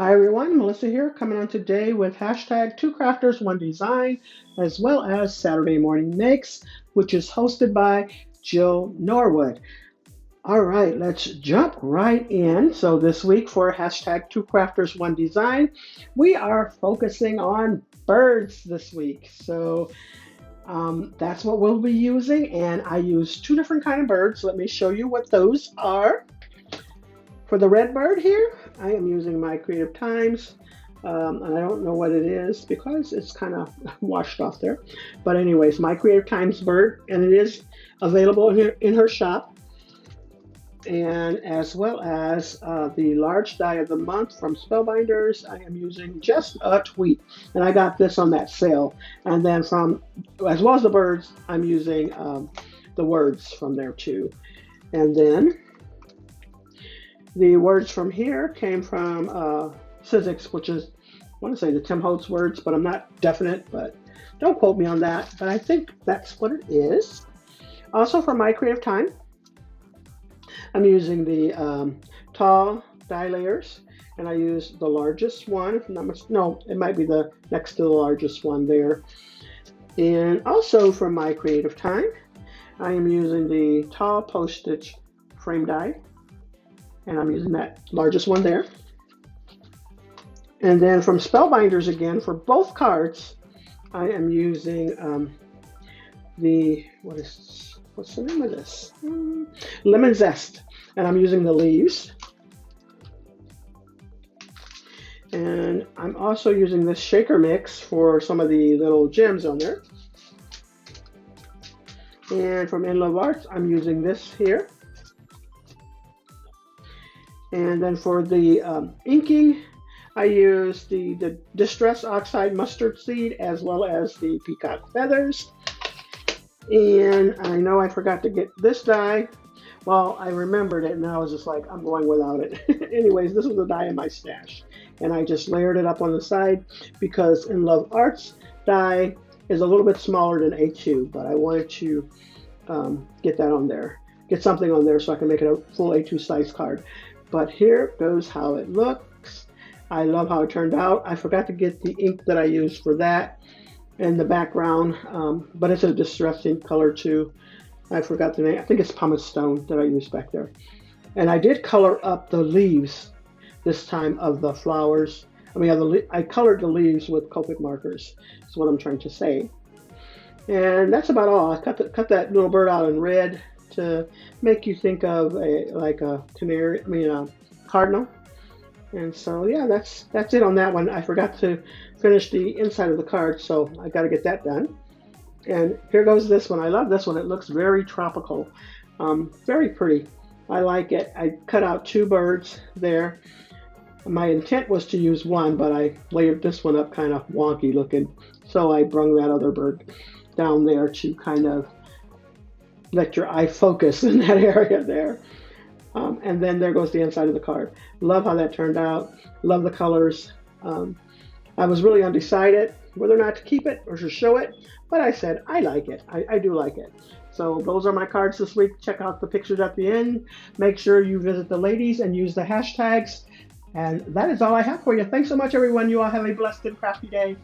Hi everyone, Melissa here, coming on today with hashtag Two Crafters, One Design, as well as Saturday Morning Makes, which is hosted by Jill Norwood. All right, let's jump right in. So this week for hashtag Two Crafters, One Design, we are focusing on birds this week. That's what we'll be using, and I use two different kind of birds. Let me show you what those are. For the red bird here, I am using my Creative Times, and I don't know what it is because it's kind of washed off there. But anyways, my Creative Times bird, and it is available here in her shop, and as well as the large die of the month from Spellbinders. I am using just a tweet, and I got this on that sale. And then from, as well as the birds, I'm using the words from there too. And then the words from here came from Sizzix, which is, I want to say the Tim Holtz words, but I'm not definite, but don't quote me on that. But I think that's what it is. Also for my Creative Time, I'm using the tall die layers, and I use the largest one. If not much, no, it might be the next to the largest one there. And also for my Creative Time, I am using the tall postage frame die, and I'm using that largest one there. And then from Spellbinders again, for both cards, I am using what's the name of this? Lemon Zest, and I'm using the leaves. And I'm also using this shaker mix for some of the little gems on there. And from In Love Arts, I'm using this here. And then for the inking, I use the Distress Oxide Mustard Seed as well as the Peacock Feathers. And I know I forgot to get this die. Well, I remembered it and I was just like, I'm going without it. Anyways, this was the die in my stash. And I just layered it up on the side because In Love Arts die is a little bit smaller than A2, but I wanted to get that on there. Get something on there so I can make it a full A2 size card. But here goes how it looks. I love how it turned out. I forgot to get the ink that I used for that in the background, but it's a distressing color too. I forgot the name. I think it's pumice stone that I used back there. And I did color up the leaves this time of the flowers. I colored the leaves with Copic markers. That's what I'm trying to say. And that's about all. I cut that little bird out in red to make you think of a cardinal. And so yeah, that's it on that one. I forgot to finish the inside of the card, so I got to get that done. And here goes this one. I love this one. It looks very tropical, very pretty. I like it. I cut out two birds there. My intent was to use one, but I layered this one up kind of wonky looking, so I brung that other bird down there to kind of let your eye focus in that area there. And then there goes the inside of the card. Love how that turned out. Love the colors. I was really undecided whether or not to keep it or to show it, but I said I like it. I do like it. So those are my cards this week. Check out the pictures at the end. Make sure you visit the ladies and use the hashtags. And that is all I have for you. Thanks so much, everyone. You all have a blessed and crafty day.